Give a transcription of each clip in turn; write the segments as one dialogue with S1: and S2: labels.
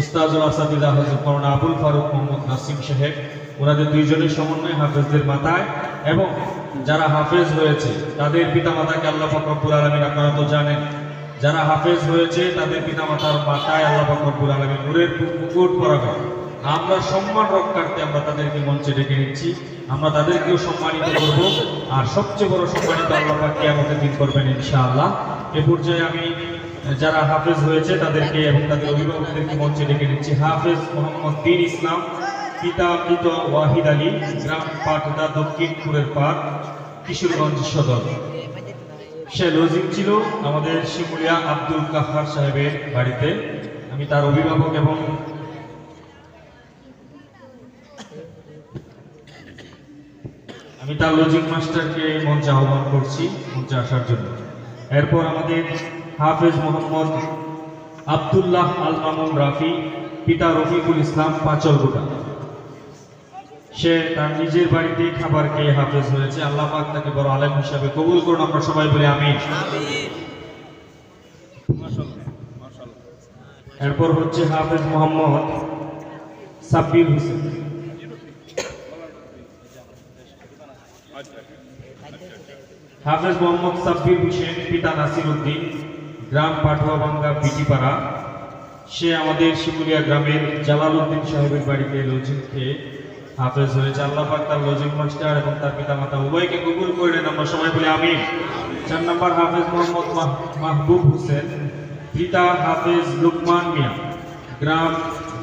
S1: উস্তাজুল আসাদিল্লাহ হযরত মাওলানা আবুল ফারুক মোহাম্মদ নাসিম সাহেব, ওনাদের দুইজনের সমন্বয়ে হাফেজদের মাথায় এবং যারা হাফেজ হয়েছে তাদের পিতামাতাকে আল্লাহ পাক রব্বুল আলামিন, আপনারা তো জানেন, যারা হাফেজ হয়েছে তাদের পিতামাতার মাথায় আল্লাহ পাক রব্বুল আলামিন নূরের মুকুট পরাবেন। আমরা সম্মান রক্ষার্থে আমরা তাদেরকে মঞ্চে ডেকে নিচ্ছি, আমরা তাদেরকেও সম্মানিত করব। আর সবচেয়ে বড় সম্মানিত আল্লাহ পাক কিয়ামতের দিন করবেন ইনশাআল্লাহ। এ পর্যায়ে আমি যারা হাফেজ হয়েছে তাদেরকে এবং তাদের অভিভাবকদেরকে মঞ্চে ডেকে নিচ্ছি। হাফেজ মোহাম্মদ দীন ইসলাম, পিতা মৃত ওয়াহিদ আলী, গ্রাম পাটদা, দক্ষিণপুরের পাট, কিশোরগঞ্জ সদর। সে লজিং ছিল আমাদের শিমুলিয়া আব্দুল কাহার সাহেবের বাড়িতে। আমি তার অভিভাবক এবং আমি তার লজিং মাস্টারকে মঞ্চে আহ্বান করছি মঞ্চে আসার জন্য। এরপর আমাদের হাফেজ মোহাম্মদ আব্দুল্লাহ আল মামুন রাফি, পিতা রফিকুল ইসলাম, পাচলগোটা। সে তার নিজের বাড়িতেই খাবার খেয়ে হাফেজ হয়েছে। আল্লাহ পাক তাকে বড় আলেম হিসাবে কবুল করুন, আমরা সবাই বলি আমিন। এরপর হচ্ছে হাফেজ মোহাম্মদ সাব্বির হোসেন। হাফেজ মোহাম্মদ সাব্বির হোসেন, পিতা নাসির উদ্দিন, গ্রাম পাটুয়াবাঙ্গা, বিটিপাড়া। সে আমাদের শিমুলিয়া গ্রামের জালাল উদ্দিন সাহেবের বাড়িতে লজিং খেয়ে হাফেজ হয়েছে। আল্লাহ পাক তার লজিং মাস্টার এবং তার পিতামাতা উভয়কে কবুল করে নেন, আমরা সবাই বলি আমিন। 4 নম্বর হাফেজ মোহাম্মদ মাহবুব হোসেন, পিতা হাফেজ লুকমান মিয়া, গ্রাম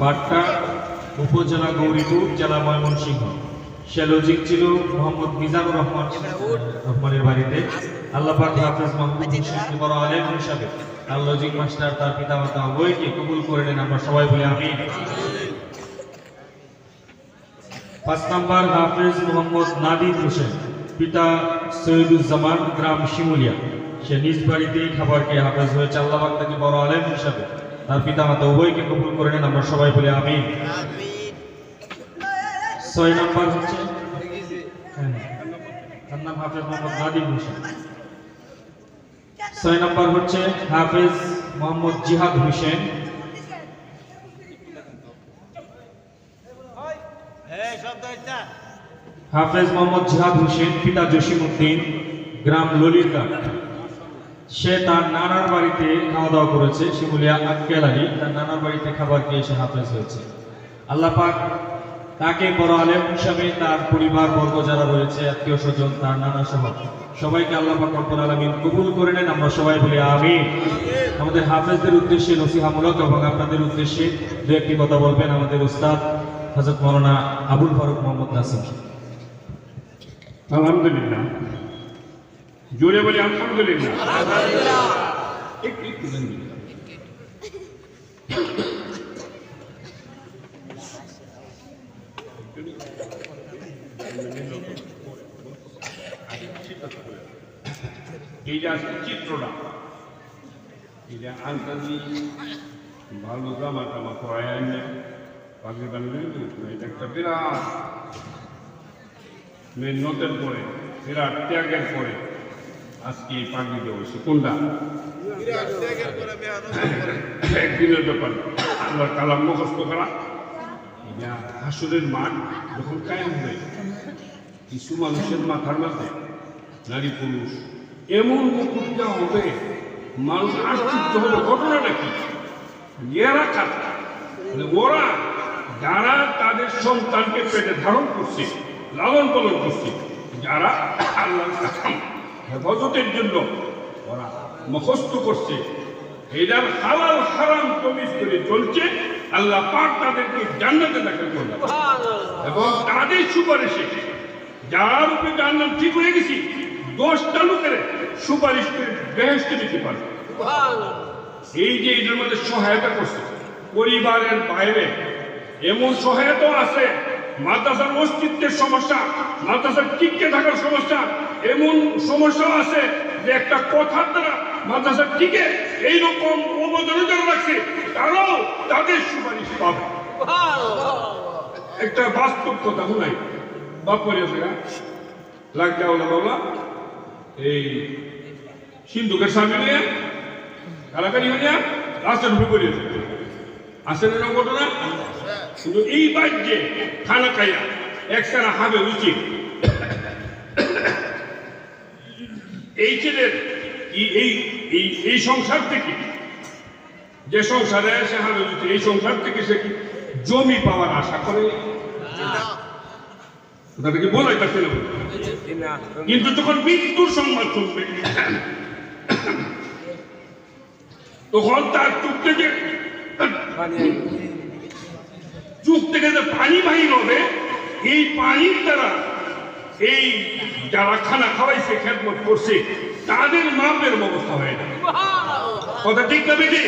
S1: বাট্টা, উপজেলা গৌরীপুর, জেলা ময়মনসিংহ। সে লজিং ছিল মোহাম্মদ মিজানুর রহমানের বাড়িতে। আল্লাহ পাক হাফেজ মাহবুব হোসেনকে বড় আলেম হিসাবে তার লজিং মাস্টার, তার পিতামাতা উভয়কে কবুল করে নেন, আমরা সবাই বলি আমিন। 5 নম্বর হাফেজ মোহাম্মদ নাদিম হোসেন, পিতা সৈয়দুজ্জামান, গ্রাম শিমুলিয়া। সে নিজ বাড়িতেই খাবার খেয়ে হাফেজ হয়েছে। আল্লাহ পাক তাকে বড় আলেম হিসাবে তার পিতামাতা উভয়কে কবুল করে নেন, আমরা সবাই বলি আমিন। 6 নম্বর হচ্ছে তার নাম হাফেজ মোহাম্মদ নাদিম হোসেন। 6 নম্বর হচ্ছে হাফেজ মোহাম্মদ জিহাদ হোসেন, হাফেজ মোহাম্মদ জিহাদ হোসেন, পিতা জসিম উদ্দিন, গ্রাম ললিতঘাট। সে তার নানার বাড়িতে খাওয়া দাওয়া করেছে, শিমুলিয়া আক্কেল আলী, তার নানার বাড়িতে খাবার খেয়ে সে হাফেজ হয়েছে। আল্লাহ পাক তাকে বড় আলেম হিসাবে তার পরিবার বর্গ যারা রয়েছে, আত্মীয় স্বজন, তার নানা সহ সবাইকে আল্লাহ পাক রব্বুল আলামিন কবুল করে নেন, আমরা সবাই বলি আমিন। আমাদের হাফেজদের উদ্দেশ্যে নসিহামূলক এবং আপনাদের উদ্দেশ্যে দু একটি কথা বলবেন আমাদের উস্তাদ হযরত মাওলানা আবুল ফারুক মোহাম্মদ নাসিম।
S2: আলহামদুলিল্লাহ, জোরে বলি আলহামদুলিল্লাহ। এই যে আজকে চিত্রটা, এই যে আনতাজি ভালো জামা টামা পরায় আনলে পাখি বানিয়ে এটা একটা বিরাট মেহনতের পরে, বিরাট ত্যাগের পরে আজকে এই পাখি দেওয়া কোনটা একদিনের ব্যাপার। আল্লাহ কালাম মুখস্থ করা, হাসুরের মাঠ যখন কায়েম হয়, কিছু মানুষের মাথার মাঝে নারী পুরুষ এমন মুকুট দেওয়া হবে, মানুষ আশ্চর্য হবে ঘটনাটা কি। এরা কারা? ওরা যারা তাদের সন্তানকে পেটে ধারণ করছে, লালন পালন করছে, যারা আল্লাহ হেফাজতের জন্য ওরা মুখস্থ করছে, এটার হালাল হারাম তমিজ করে চলছে, আল্লাহ পাক তাদেরকে জান্নাতে দাখিল করবে এবং তাদের সুপারিশে যার উপরে জান্নাত ঠিক হয়ে গেছি 10টা লোকের সুপারিশ করে বেহেশতে দিতে পারবে। এই যে এটার মধ্যে সহায়তা করছে, পরিবারের বাইরে এমন সহায়তা আছে, মাদ্রাসার অস্তিত্বের সমস্যা, মাদ্রাসার টিকে থাকার সমস্যা, এমন সমস্যা আছে যে একটা কথার দ্বারা মাদ্রাসার টিকে এইরকম অবদান রাখছে, তারাও তাদের সুপারিশ পাবে। একটা বাস্তব কথা শুনাই, বাপরে লাগতে বাবা এই সিন্ধুকের সামনে নিয়ে কারাকারি হইয়া রাস্তার উপরে করিয়েছে। আসেন না ঘটনা? কিন্তু এই বাজ্যে খানা খাইয়া একসারা হবে উচিত এই ছেলের এই সংসার থেকে, যে সংসারে এসে হবে উচিত, এই সংসার থেকে সে কি জমি পাওয়ার আশা করে? তাদেরকে বলাই পারছে না। কিন্তু যখন মৃত্যুর সংবাদ শুনবে তখন তার চোখ থেকে যে পানি বাহির হবে, এই পানির দ্বারা এই যারা খানা খাওয়াইছে, খেদমত করছে, তাদের মাপের ব্যবস্থা হয়ে যাবে। কথা ঠিক না বেশি?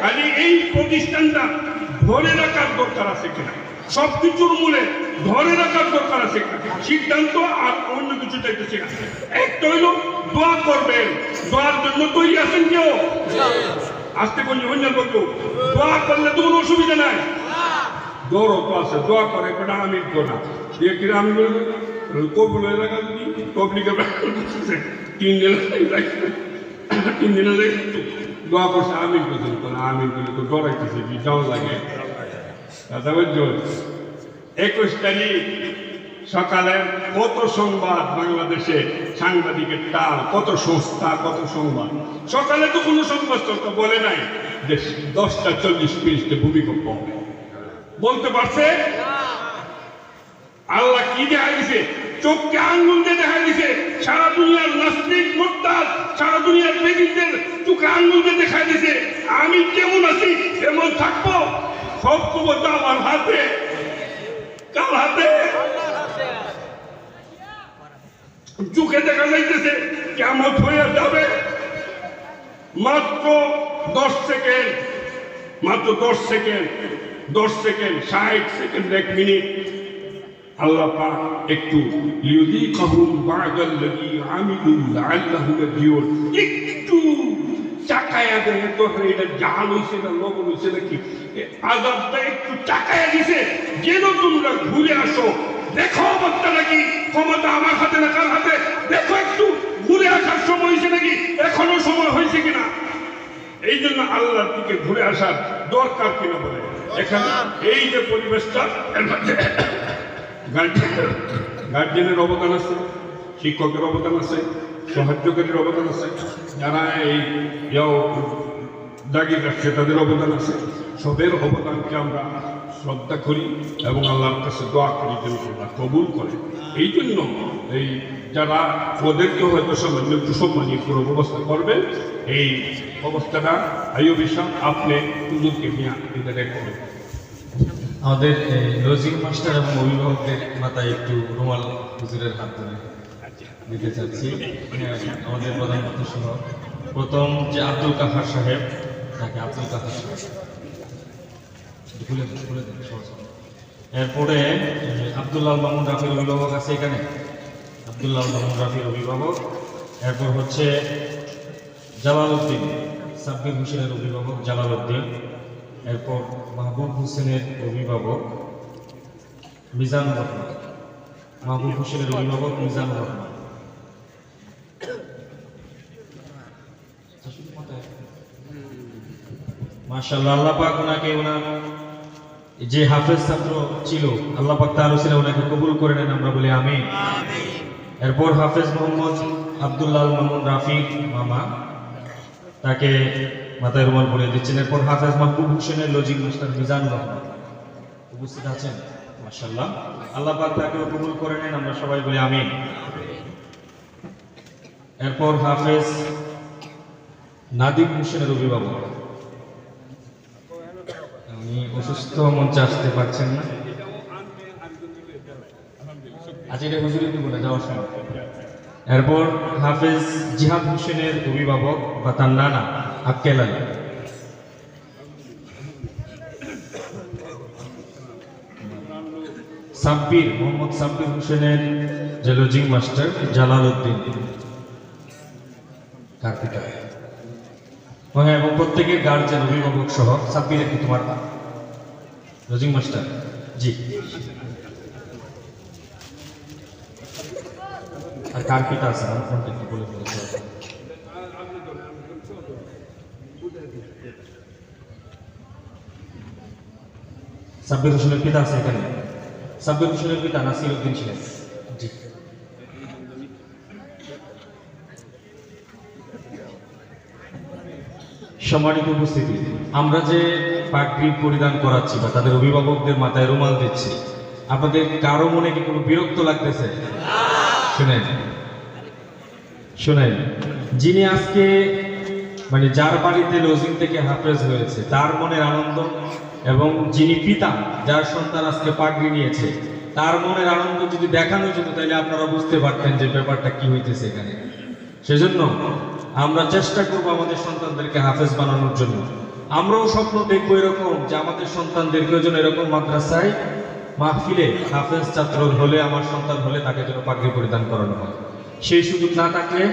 S2: কাজে এই প্রতিষ্ঠানটা ধরে রাখার দরকার আছে কিনা, সবকিছুর মূলে ধরে রাখার দরকার আছে কিনা, সিদ্ধান্ত আর অন্য কিছু চাইতেছি না। একটা হইল দোয়া করবেন, দোয়ার জন্য তৈরি আছেন কেউ? আসতে বলছি অন্য বলবো, দোয়া করলে তো কোনো অসুবিধা নাই, দৌড় তো আছে, দোয়া করে না আমি তো না দিয়ে কিনা আমি কবুল এলাকা যদি পাবলিকে 3 দিন দোয়া করছে আমি পর্যন্ত না, আমি তো ডরাইতেছি যাও লাগে। 21 তারিখ সকালে কত সংবাদ বাংলাদেশে, সাংবাদিকের টাল, কত সংস্থা, কত সংবাদ। সকালে তো কোনো সংবাদ বলে নাই যে 10:40 ভূমিকম্প বলতে পারছে? আল্লাহ কি দেখা দিছে? চোখকে আঙ্গুল দিয়ে দেখা দিছে। সারা দুনিয়ার নাস্তিক মুরতাদ, সারা দুনিয়ার বেদিনদের চোখে আঙ্গুল দিয়ে দেখা দিছে আমি কেমন আছি এমন থাকবো। সব খবর তো আমার হাতে, কার হাতে? চোখে দেখা যাইতেছে কেমন হয়ে যাবে। মাত্র 10 সেকেন্ড, মাত্র 10 সেকেন্ড, 10 সেকেন্ড, 60 সেকেন্ড, 1 মিনিট। আল্লাহ পাক একটু লিউযীকাহুম বা'দাল্লাযী আমিলু লা'আল্লাহুম ইয়ারজিউন, একটু চাকায়া দেয়। তো এটা জাল হইছে না লবণ হইছে নাকি, আযাবটা একটু চাকায়া দিছে যেন তোমরা ঘুরে আসো। দেখো অবস্থা নাকি, ক্ষমতা আমার হাতে না কার হাতে, দেখো একটু ঘুরে আসার সময় হয়েছে নাকি, এখনো সময় হয়েছে কিনা। এই জন্য আল্লাহর দিকে ঘুরে আসার দরকার কিনা বলে এখানে এই যে পরিবেশটা, গার্জেনের অবদান আছে, শিক্ষকের অবদান আছে, সাহায্যকারীর অবদান আছে, যারা এই দাগি রাখছে তাদের অবদান আছে। সবের অবদানকে আমরা শ্রদ্ধা করি এবং আল্লাহর কাছে দোয়া করি যেন আল্লাহ কবুল করে। এই জন্য এই যারা ওদেরকে হয়তো সামান্য একটু সম্মানিত করে ব্যবস্থা করবেন, এই অবস্থাটা আইয়ুবী সাহেব আপনি হুজুরকে নিয়ে এটা করবেন।
S1: আমাদের লজিক মাস্টার এবং অভিভাবকদের মাথায় একটু রুমাল হুজুরের হাত ধরে দিতে চাচ্ছি। আমাদের প্রধান অতিথি সহ প্রথম যে আব্দুল কাহার সাহেব, তাকে আব্দুল কাহার সাহেব খুলে দেন সহজ। এরপরে আব্দুল্লাহ মামুন রাফির অভিভাবক আছে এখানে, আব্দুল্লাহ মামুন রাফির অভিভাবক। এরপর হচ্ছে জালাল উদ্দিন, সাব্বির হোসেনের অভিভাবক জালাল উদ্দিন। এরপর মাহবুব হোসেনের অভিভাবক মিজানুর রহমান, মাহবুব হোসেনের অভিভাবক মিজানুর রহমান। মাশাআল্লাহ, আল্লাহ পাক ওনাকে, ওনার যে হাফেজ ছাত্র ছিল, আল্লাহ পাক তার ওসিলায় ওনাকে কবুল করে নেন, আমরা বলি আমিন। এরপর হাফেজ মোহাম্মদ আব্দুল্লাহ মামুন রাফি মামা, তাকে মাথায় রুমাল পরিয়ে দিচ্ছেন। এরপর হাফেজ মাহবুব হোসেনের লজিক মাস্টার মিজানুর রহমান উপস্থিত আছেন। মাশাআল্লাহ, আল্লাহ পাক তাকে কবুল করে নেন, আমরা সবাই বলি আমিন। এরপর হাফেজ নাদিম হোসেনের অভিভাবক, উনি অসুস্থ, মঞ্চে আসতে পারছেন না। আচ্ছা, এটা হুজুরি দিব না যাওয়ার সময়। এরপর হাফেজ জিহাদ হোসেনের অভিভাবক বা তার নানা আক্কেল আলী। সাব্বির, মোহাম্মদ সাব্বির হোসেনের যে লজিং মাস্টার জালাল উদ্দিন কার্পিটা। হ্যাঁ, এবং প্রত্যেকের গার্জেন অভিভাবক সহ। সাব্বির একটু তোমার লজিং মাস্টার, জি। আর কার্পিটা আছে, আমার ফোনটা একটু বলে ফেলেছে। সাব্বির হোসেনের পিতা আছে এখানে? সাব্বির হোসেনের পিতা নাসির উদ্দিন ছিলেন। জি। সম্মানিত উপস্থিতি, আমরা যে পাগড়ি পরিধান করাচ্ছি বা তাদের অভিভাবকদের মাথায় রুমাল দিচ্ছি, আপনাদের কারো মনে কি কোনো বিরক্ত লাগতেছে? শুনেন শুনেন, যিনি আজকে মানে যার বাড়িতে লজিং থেকে হাফেজ হয়েছে তার মনের আনন্দ, এবং যিনি পিতা যার সন্তান আজকে পাগড়ি নিয়েছে তার মনের আনন্দ যদি দেখানো যেত তাহলে আপনারা বুঝতে পারতেন যে ব্যাপারটা কি হইতেছে এখানে। সেজন্য আমরা চেষ্টা করব আমাদের সন্তানদেরকে হাফেজ বানানোর জন্য। আমরাও স্বপ্ন দেখবো এরকম যে আমাদের সন্তানদেরকেও যেন এরকম মাদ্রাসায় মাহফিলে হাফেজ ছাত্র হলে, আমার সন্তান হলে তাকে যেন পাগড়ি পরিধান করানো হয়। সেই সুযোগ না থাকলে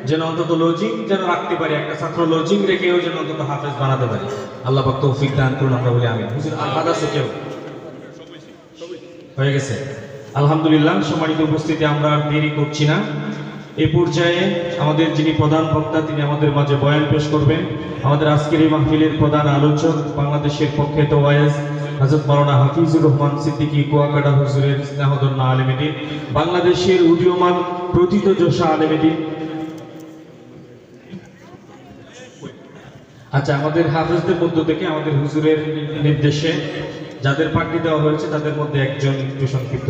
S1: যেন অন্তত লজিং যেন রাখতে পারি, একটা ছাত্র লজিং রেখেও যেন অন্তত হাফেজ বানাতে পারি। আল্লাহ পাক তৌফিক দান করুন, আমরা বলি আমিন। হুজুর আলহাদ আছে কেউ? হয়ে গেছে, আলহামদুলিল্লাহ। সম্মানিত উপস্থিতি, আমরা আর দেরি করছি না। এই পর্যায়ে আমাদের যিনি প্রধান বক্তা তিনি আমাদের মাঝে বয়ান পেশ করবেন। আমাদের আজকের এই মাহফিলের প্রধান আলোচক বাংলাদেশের প্রখ্যাত ওয়াইজ হযরত মাওলানা হাফিজুর রহমান সিদ্দিকী কুয়াকাটা হুজুরের স্নেহধন্য আলেম দ্বীন, বাংলাদেশের উদীয়মান প্রথিতযশা আলেম দ্বীন। আচ্ছা, আমাদের হাফেজদের মধ্য থেকে আমাদের হুজুরের নির্দেশে যাদের পাগড়ি দেওয়া হয়েছে তাদের মধ্যে একজন একটু সংক্ষিপ্ত